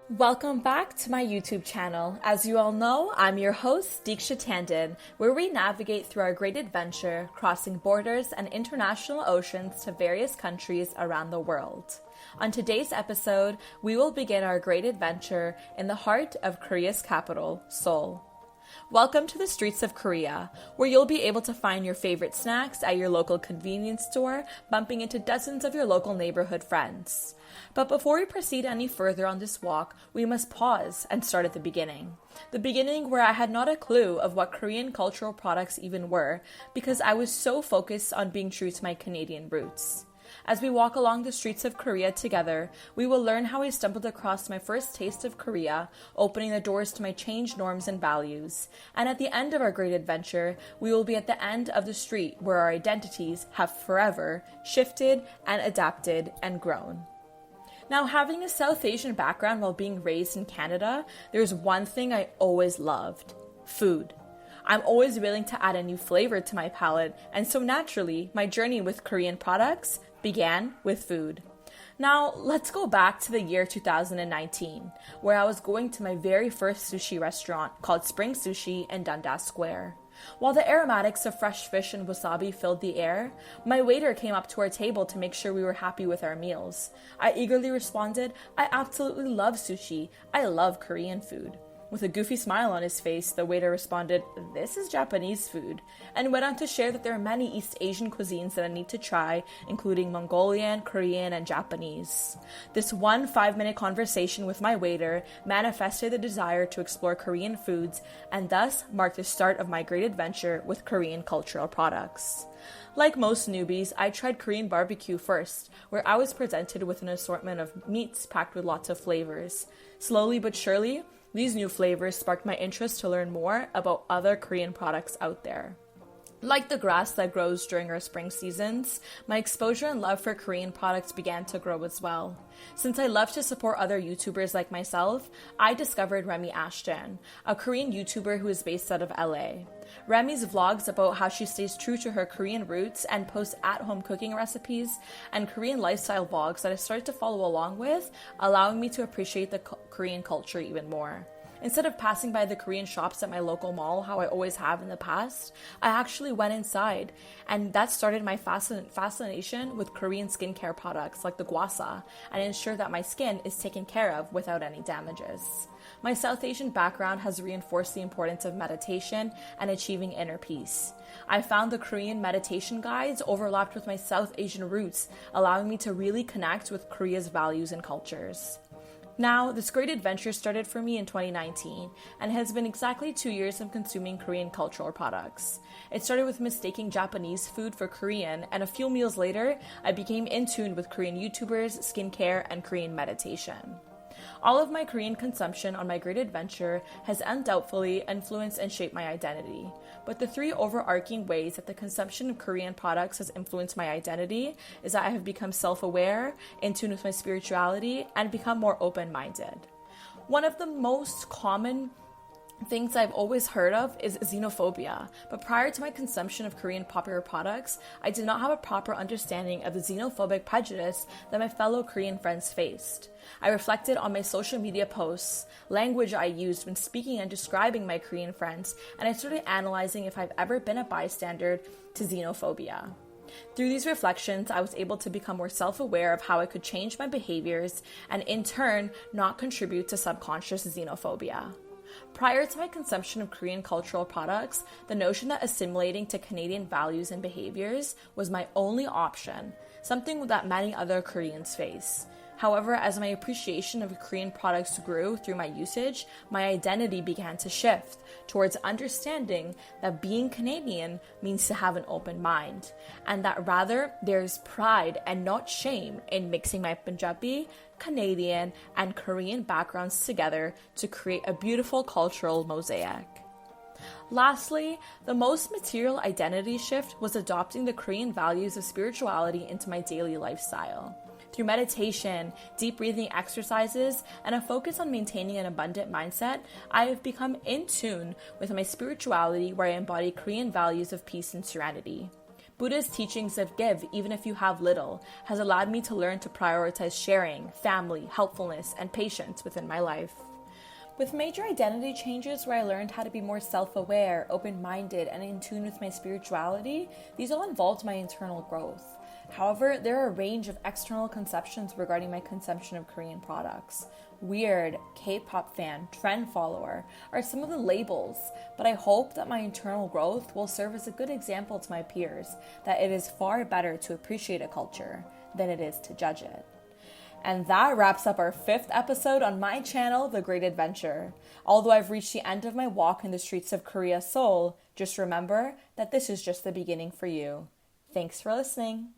Welcome back to my YouTube channel. As you all know, I'm your host, Diksha Tandon, where we navigate through our great adventure, crossing borders and international oceans to various countries around the world. On today's episode, we will begin our great adventure in the heart of Korea's capital, Seoul. Welcome to the streets of Korea, where you'll be able to find your favorite snacks at your local convenience store, bumping into dozens of your local neighborhood friends. But before we proceed any further on this walk, we must pause and start at the beginning. The beginning where I had not a clue of what Korean cultural products even were, because I was so focused on being true to my Canadian roots. As we walk along the streets of Korea together, we will learn how I stumbled across my first taste of Korea, opening the doors to my changed norms and values. And at the end of our great adventure, we will be at the end of the street where our identities have forever shifted and adapted and grown. Now, having a South Asian background while being raised in Canada, there's one thing I always loved: food. I'm always willing to add a new flavor to my palate, and so naturally, my journey with Korean products began with food. Now, let's go back to the year 2019, where I was going to my very first sushi restaurant called Spring Sushi in Dundas Square. While the aromatics of fresh fish and wasabi filled the air, my waiter came up to our table to make sure we were happy with our meals. I eagerly responded, "I absolutely love sushi. I love Korean food." With a goofy smile on his face, the waiter responded, "This is Japanese food," and went on to share that there are many East Asian cuisines that I need to try, including Mongolian, Korean, and Japanese. This 5-minute conversation with my waiter manifested the desire to explore Korean foods, and thus marked the start of my great adventure with Korean cultural products. Like most newbies, I tried Korean barbecue first, where I was presented with an assortment of meats packed with lots of flavors. Slowly but surely, these new flavors sparked my interest to learn more about other Korean products out there. Like the grass that grows during our spring seasons, my exposure and love for Korean products began to grow as well. Since I love to support other YouTubers like myself, I discovered Remy Ashton, a Korean YouTuber who is based out of LA. Remy's vlogs about how she stays true to her Korean roots and posts at-home cooking recipes and Korean lifestyle vlogs that I started to follow along with, allowing me to appreciate the Korean culture even more. Instead of passing by the Korean shops at my local mall, how I always have in the past, I actually went inside, and that started my fascination with Korean skincare products like the gwasa, and ensured that my skin is taken care of without any damages. My South Asian background has reinforced the importance of meditation and achieving inner peace. I found the Korean meditation guides overlapped with my South Asian roots, allowing me to really connect with Korea's values and cultures. Now, this great adventure started for me in 2019 and has been exactly 2 years of consuming Korean cultural products. It started with mistaking Japanese food for Korean, and a few meals later, I became in tune with Korean YouTubers, skincare, and Korean meditation. All of my Korean consumption on my great adventure has undoubtedly influenced and shaped my identity. But the 3 overarching ways that the consumption of Korean products has influenced my identity is that I have become self-aware, in tune with my spirituality, and become more open-minded. One of the most common things I've always heard of is xenophobia, but prior to my consumption of Korean popular products, I did not have a proper understanding of the xenophobic prejudice that my fellow Korean friends faced. I reflected on my social media posts, language I used when speaking and describing my Korean friends, and I started analyzing if I've ever been a bystander to xenophobia. Through these reflections, I was able to become more self-aware of how I could change my behaviors and, in turn, not contribute to subconscious xenophobia. Prior to my consumption of Korean cultural products, the notion that assimilating to Canadian values and behaviors was my only option, something that many other Koreans face. However, as my appreciation of Korean products grew through my usage, my identity began to shift towards understanding that being Canadian means to have an open mind, and that rather there's pride and not shame in mixing my Punjabi, Canadian, and Korean backgrounds together to create a beautiful cultural mosaic. Lastly, the most material identity shift was adopting the Korean values of spirituality into my daily lifestyle. Through meditation, deep breathing exercises, and a focus on maintaining an abundant mindset, I have become in tune with my spirituality, where I embody Korean values of peace and serenity. Buddha's teachings of give, even if you have little, has allowed me to learn to prioritize sharing, family, helpfulness, and patience within my life. With major identity changes where I learned how to be more self-aware, open-minded, and in tune with my spirituality, these all involved my internal growth. However, there are a range of external conceptions regarding my consumption of Korean products. Weird, K-pop fan, trend follower are some of the labels, but I hope that my internal growth will serve as a good example to my peers that it is far better to appreciate a culture than it is to judge it. And that wraps up our 5th episode on my channel, The Great Adventure. Although I've reached the end of my walk in the streets of Korea, Seoul, just remember that this is just the beginning for you. Thanks for listening.